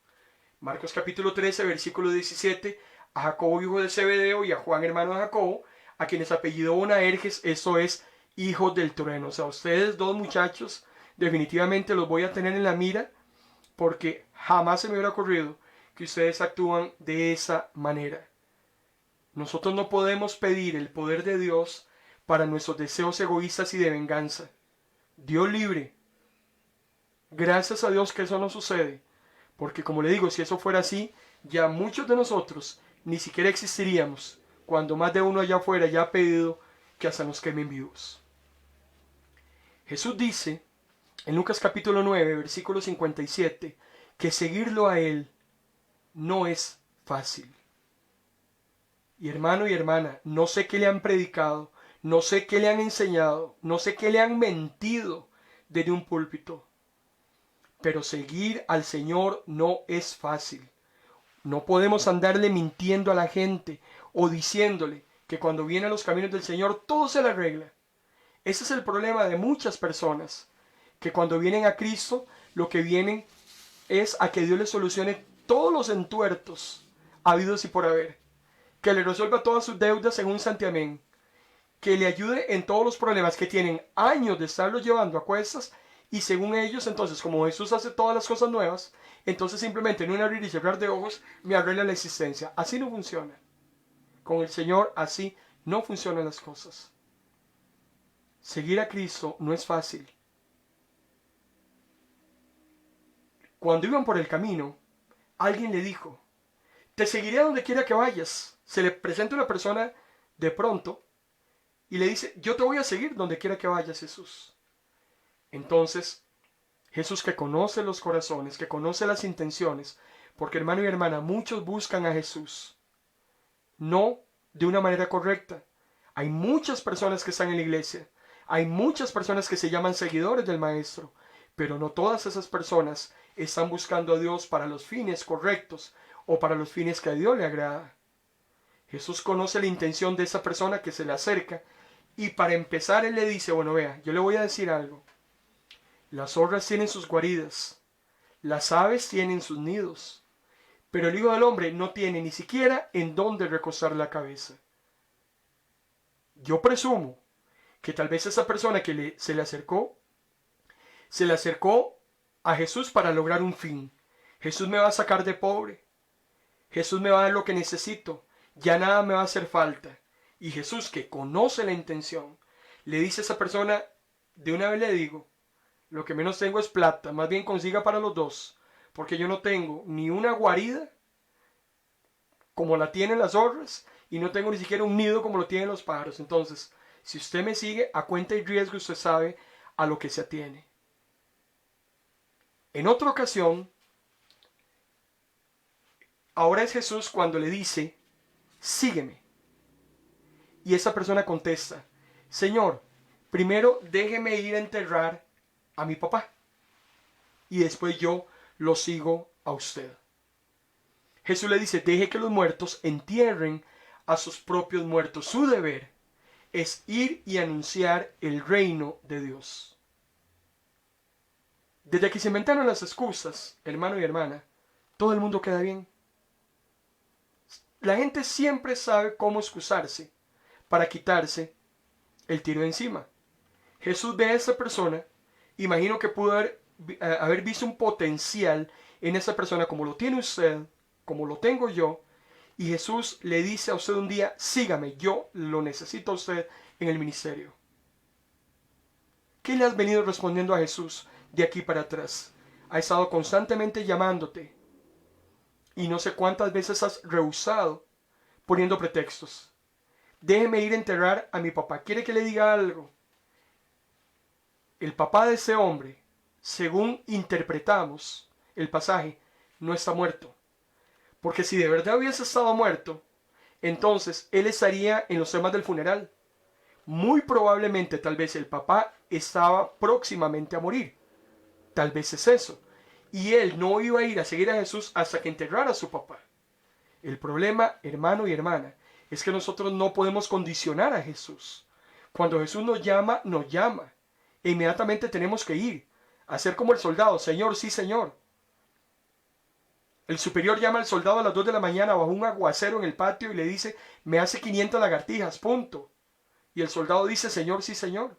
Marcos capítulo 13, versículo 17, a Jacobo hijo de Zebedeo y a Juan hermano de Jacobo, a quienes apellidó Boanerges, eso es, hijos del trueno. O sea, ustedes dos muchachos definitivamente los voy a tener en la mira, porque jamás se me hubiera ocurrido que ustedes actúan de esa manera. Nosotros no podemos pedir el poder de Dios para nuestros deseos egoístas y de venganza. Dios libre. Gracias a Dios que eso no sucede, porque como le digo, si eso fuera así, ya muchos de nosotros ni siquiera existiríamos, cuando más de uno allá afuera ya ha pedido que hasta nos quemen vivos. Jesús dice en Lucas capítulo 9, versículo 57, que seguirlo a Él no es fácil. Y hermano y hermana, no sé qué le han predicado, no sé qué le han enseñado, no sé qué le han mentido desde un púlpito. Pero seguir al Señor no es fácil. No podemos andarle mintiendo a la gente o diciéndole que cuando viene a los caminos del Señor todo se le arregla. Ese es el problema de muchas personas, que cuando vienen a Cristo lo que vienen es a que Dios les solucione todos los entuertos habidos y por haber, que le resuelva todas sus deudas en un santiamén, que le ayude en todos los problemas que tienen años de estarlos llevando a cuestas, y según ellos, entonces, como Jesús hace todas las cosas nuevas, entonces simplemente en un abrir y cerrar de ojos me arregla la existencia. Así no funciona. Con el Señor así no funcionan las cosas. Seguir a Cristo no es fácil. Cuando iban por el camino, alguien le dijo: te seguiré a donde quiera que vayas. Se le presenta una persona de pronto y le dice: yo te voy a seguir donde quiera que vayas, Jesús. Entonces, Jesús, que conoce los corazones, que conoce las intenciones, porque hermano y hermana, muchos buscan a Jesús, no de una manera correcta. Hay muchas personas que están en la iglesia, hay muchas personas que se llaman seguidores del Maestro, pero no todas esas personas están buscando a Dios para los fines correctos o para los fines que a Dios le agrada. Jesús conoce la intención de esa persona que se le acerca, y para empezar Él le dice: bueno, vea, yo le voy a decir algo. Las zorras tienen sus guaridas, las aves tienen sus nidos, pero el Hijo del Hombre no tiene ni siquiera en dónde recostar la cabeza. Yo presumo que tal vez esa persona que se le acercó a Jesús para lograr un fin. Jesús me va a sacar de pobre, Jesús me va a dar lo que necesito, ya nada me va a hacer falta. Y Jesús, que conoce la intención, le dice a esa persona: de una vez le digo, lo que menos tengo es plata, más bien consiga para los dos, porque yo no tengo ni una guarida como la tienen las zorras, y no tengo ni siquiera un nido como lo tienen los pájaros. Entonces, si usted me sigue, a cuenta y riesgo usted sabe a lo que se atiene. En otra ocasión, ahora es Jesús cuando le dice: sígueme. Y esa persona contesta: Señor, primero déjeme ir a enterrar a mi papá, y después yo lo sigo a usted. Jesús le dice: deje que los muertos entierren a sus propios muertos. Su deber es ir y anunciar el reino de Dios. Desde que se inventaron las excusas, hermano y hermana, todo el mundo queda bien. La gente siempre sabe cómo excusarse para quitarse el tiro encima. Jesús ve a esa persona, imagino que pudo haber visto un potencial en esa persona como lo tiene usted, como lo tengo yo, y Jesús le dice a usted un día: sígame, yo lo necesito a usted en el ministerio. ¿Qué le has venido respondiendo a Jesús de aquí para atrás? Ha estado constantemente llamándote, y no sé cuántas veces has rehusado poniendo pretextos. Déjeme ir a enterrar a mi papá. ¿Quiere que le diga algo? El papá de ese hombre, según interpretamos el pasaje, no está muerto. Porque si de verdad hubiese estado muerto, entonces él estaría en los temas del funeral. Muy probablemente, tal vez el papá estaba próximamente a morir. Tal vez es eso. Y él no iba a ir a seguir a Jesús hasta que enterrara a su papá. El problema, hermano y hermana, es que nosotros no podemos condicionar a Jesús. Cuando Jesús nos llama, nos llama. E inmediatamente tenemos que ir. A hacer como el soldado: Señor, sí, Señor. El superior llama al soldado a las 2 de la mañana bajo un aguacero en el patio y le dice: me hace 500 lagartijas, punto. Y el soldado dice: Señor, sí, Señor.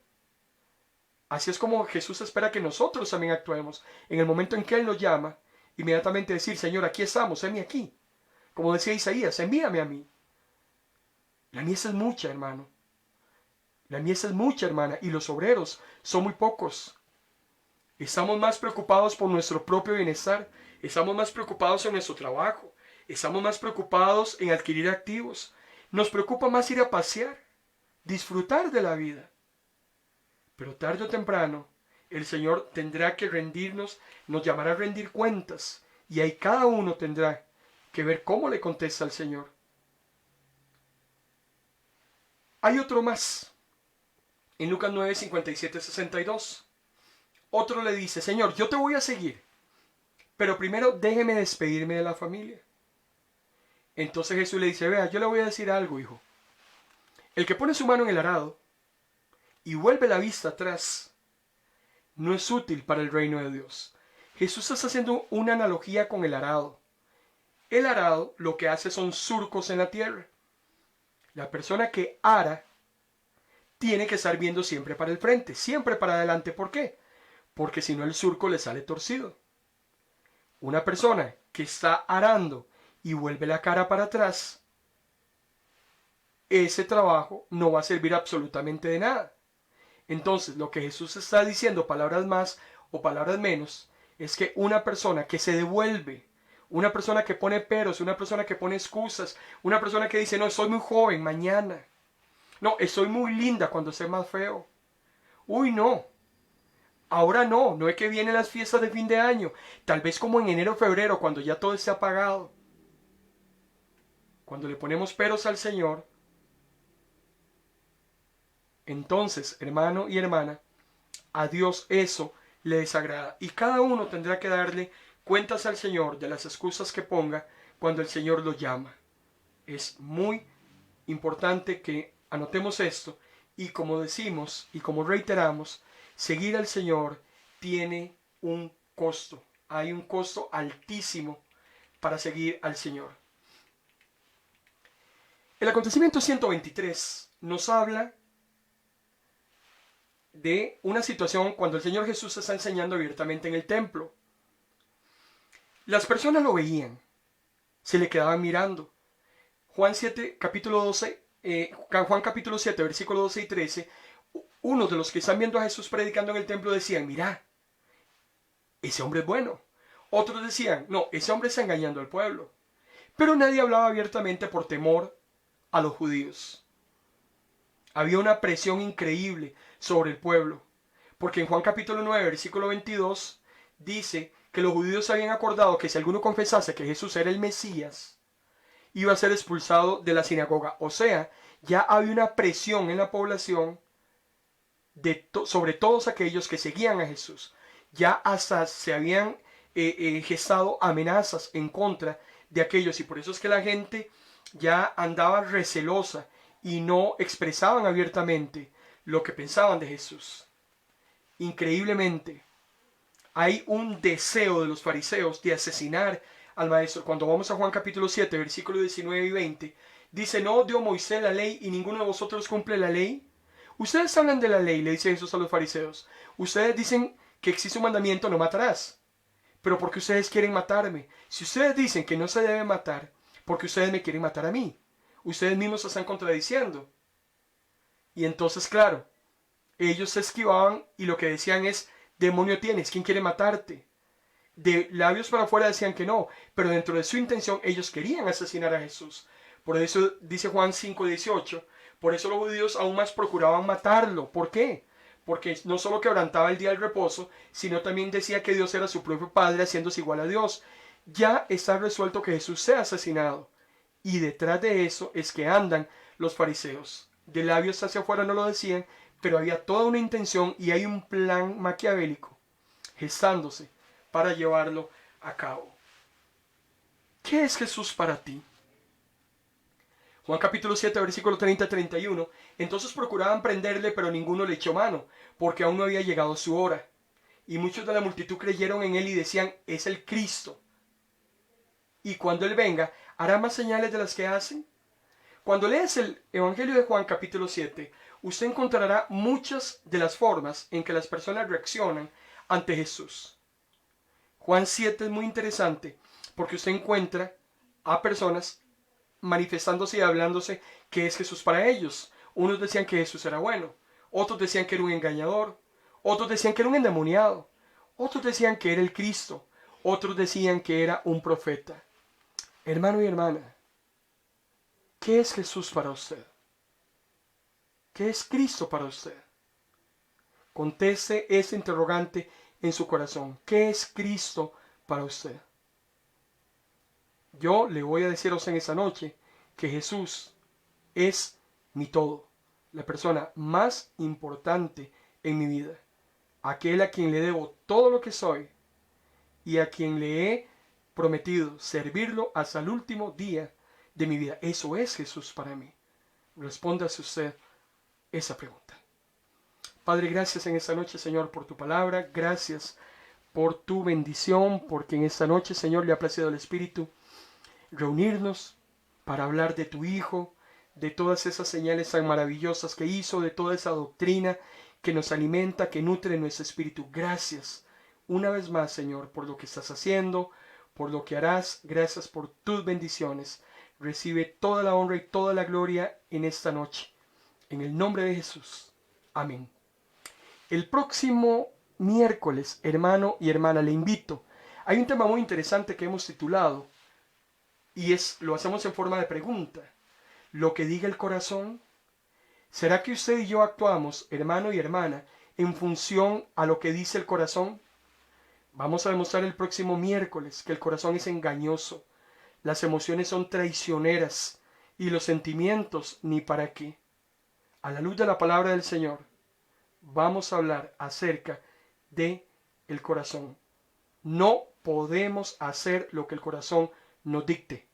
Así es como Jesús espera que nosotros también actuemos. En el momento en que Él nos llama, inmediatamente decir: Señor, aquí estamos, heme aquí. Como decía Isaías: envíame a mí. La mies es mucha, hermano. La mies es mucha, hermana, y los obreros son muy pocos. Estamos más preocupados por nuestro propio bienestar. Estamos más preocupados en nuestro trabajo. Estamos más preocupados en adquirir activos. Nos preocupa más ir a pasear, disfrutar de la vida. Pero tarde o temprano, el Señor tendrá que rendirnos, nos llamará a rendir cuentas. Y ahí cada uno tendrá que ver cómo le contesta al Señor. Hay otro más. En Lucas 9, 57, 62. Otro le dice, Señor, yo te voy a seguir, pero primero déjeme despedirme de la familia. Entonces Jesús le dice, vea, yo le voy a decir algo, hijo. El que pone su mano en el arado y vuelve la vista atrás, no es útil para el reino de Dios. Jesús está haciendo una analogía con el arado. El arado lo que hace son surcos en la tierra. La persona que ara tiene que estar viendo siempre para el frente, siempre para adelante. ¿Por qué? Porque si no el surco le sale torcido. Una persona que está arando y vuelve la cara para atrás, ese trabajo no va a servir absolutamente de nada. Entonces, lo que Jesús está diciendo, palabras más o palabras menos, es que una persona que se devuelve, una persona que pone peros, una persona que pone excusas, una persona que dice, no, soy muy joven, mañana. No, estoy muy linda cuando sea más feo. Uy, no. Ahora no, no es que vienen las fiestas de fin de año. Tal vez como en enero o febrero, cuando ya todo esté apagado. Cuando le ponemos peros al Señor, entonces, hermano y hermana, a Dios eso le desagrada. Y cada uno tendrá que darle cuentas al Señor de las excusas que ponga cuando el Señor lo llama. Es muy importante que anotemos esto y como decimos y como reiteramos, seguir al Señor tiene un costo. Hay un costo altísimo para seguir al Señor. El acontecimiento 123 nos habla de una situación cuando el Señor Jesús está enseñando abiertamente en el templo. Las personas lo veían, se le quedaban mirando. Juan 7, capítulo 12, Juan capítulo 7, versículo 12 y 13, uno de los que están viendo a Jesús predicando en el templo decían, mira, ese hombre es bueno. Otros decían, no, ese hombre está engañando al pueblo. Pero nadie hablaba abiertamente por temor a los judíos. Había una presión increíble sobre el pueblo, porque en Juan capítulo 9, versículo 22, dice que los judíos habían acordado que si alguno confesase que Jesús era el Mesías, iba a ser expulsado de la sinagoga. O sea, ya había una presión en la población sobre todos aquellos que seguían a Jesús. Ya hasta se habían gestado amenazas en contra de aquellos, y por eso es que la gente ya andaba recelosa y no expresaban abiertamente lo que pensaban de Jesús. Increíblemente, hay un deseo de los fariseos de asesinar al maestro. Cuando vamos a Juan capítulo 7, versículos 19 y 20, dice, ¿no dio Moisés la ley y ninguno de vosotros cumple la ley? Ustedes hablan de la ley, le dice Jesús a los fariseos. Ustedes dicen que existe un mandamiento, no matarás. Pero porque ustedes quieren matarme. Si ustedes dicen que no se debe matar, porque ustedes me quieren matar a mí. Ustedes mismos se están contradiciendo. Y entonces, claro, ellos se esquivaban y lo que decían es, demonio tienes, ¿quién quiere matarte? De labios para afuera decían que no, pero dentro de su intención ellos querían asesinar a Jesús. Por eso dice Juan 5:18, por eso los judíos aún más procuraban matarlo. ¿Por qué? Porque no solo quebrantaba el día del reposo, sino también decía que Dios era su propio Padre, haciéndose igual a Dios. Ya está resuelto que Jesús sea asesinado. Y detrás de eso es que andan los fariseos. De labios hacia afuera no lo decían, pero había toda una intención y hay un plan maquiavélico gestándose para llevarlo a cabo. ¿Qué es Jesús para ti? Juan capítulo 7, versículo 30-31. Entonces procuraban prenderle, pero ninguno le echó mano, porque aún no había llegado su hora. Y muchos de la multitud creyeron en él y decían, es el Cristo. Y cuando él venga, ¿hará más señales de las que hacen? Cuando lees el Evangelio de Juan capítulo 7, usted encontrará muchas de las formas en que las personas reaccionan ante Jesús. Juan 7 es muy interesante porque usted encuentra a personas manifestándose y hablándose que es Jesús para ellos. Unos decían que Jesús era bueno, otros decían que era un engañador, otros decían que era un endemoniado, otros decían que era el Cristo, otros decían que era un profeta. Hermano y hermana, ¿qué es Jesús para usted? ¿Qué es Cristo para usted? Conteste ese interrogante en su corazón. ¿Qué es Cristo para usted? Yo le voy a decir a usted en esta noche que Jesús es mi todo. la persona más importante en mi vida, aquel a quien le debo todo lo que soy y a quien le he prometido servirlo hasta el último día de mi vida. Eso es Jesús para mí. Respóndase usted esa pregunta. Padre, gracias en esta noche, Señor, por tu palabra. Gracias por tu bendición, porque en esta noche, Señor, le ha placido al Espíritu reunirnos para hablar de tu Hijo, de todas esas señales tan maravillosas que hizo, de toda esa doctrina que nos alimenta, que nutre nuestro espíritu. Gracias una vez más, Señor, por lo que estás haciendo, por lo que harás. Gracias por tus bendiciones. Recibe toda la honra y toda la gloria en esta noche. En el nombre de Jesús. Amén. El próximo miércoles, hermano y hermana, le invito. Hay un tema muy interesante que hemos titulado, y lo hacemos en forma de pregunta. Lo que diga el corazón. ¿Será que usted y yo actuamos, hermano y hermana, en función a lo que dice el corazón? Vamos a demostrar el próximo miércoles que el corazón es engañoso, las emociones son traicioneras y los sentimientos ni para qué. A la luz de la palabra del Señor, vamos a hablar acerca de el corazón. No podemos hacer lo que el corazón nos dicte.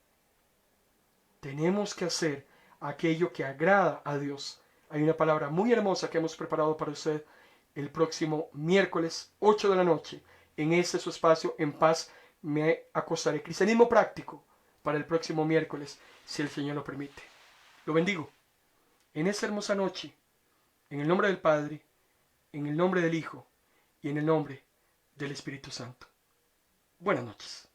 Tenemos que hacer aquello que agrada a Dios. Hay una palabra muy hermosa que hemos preparado para usted el próximo miércoles, 8 de la noche, en este su espacio, En Paz Me Acostaré. Cristianismo práctico para el próximo miércoles, si el Señor lo permite. Lo bendigo en esta hermosa noche, en el nombre del Padre, en el nombre del Hijo y en el nombre del Espíritu Santo. Buenas noches.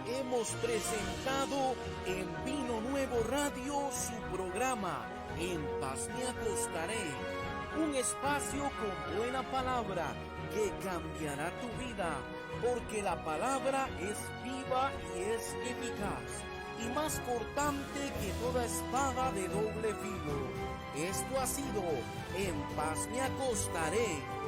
Hemos presentado en Vino Nuevo Radio su programa En Paz Me Acostaré, un espacio con buena palabra que cambiará tu vida, porque la palabra es viva y es eficaz, y más cortante que toda espada de doble filo. Esto ha sido En Paz Me Acostaré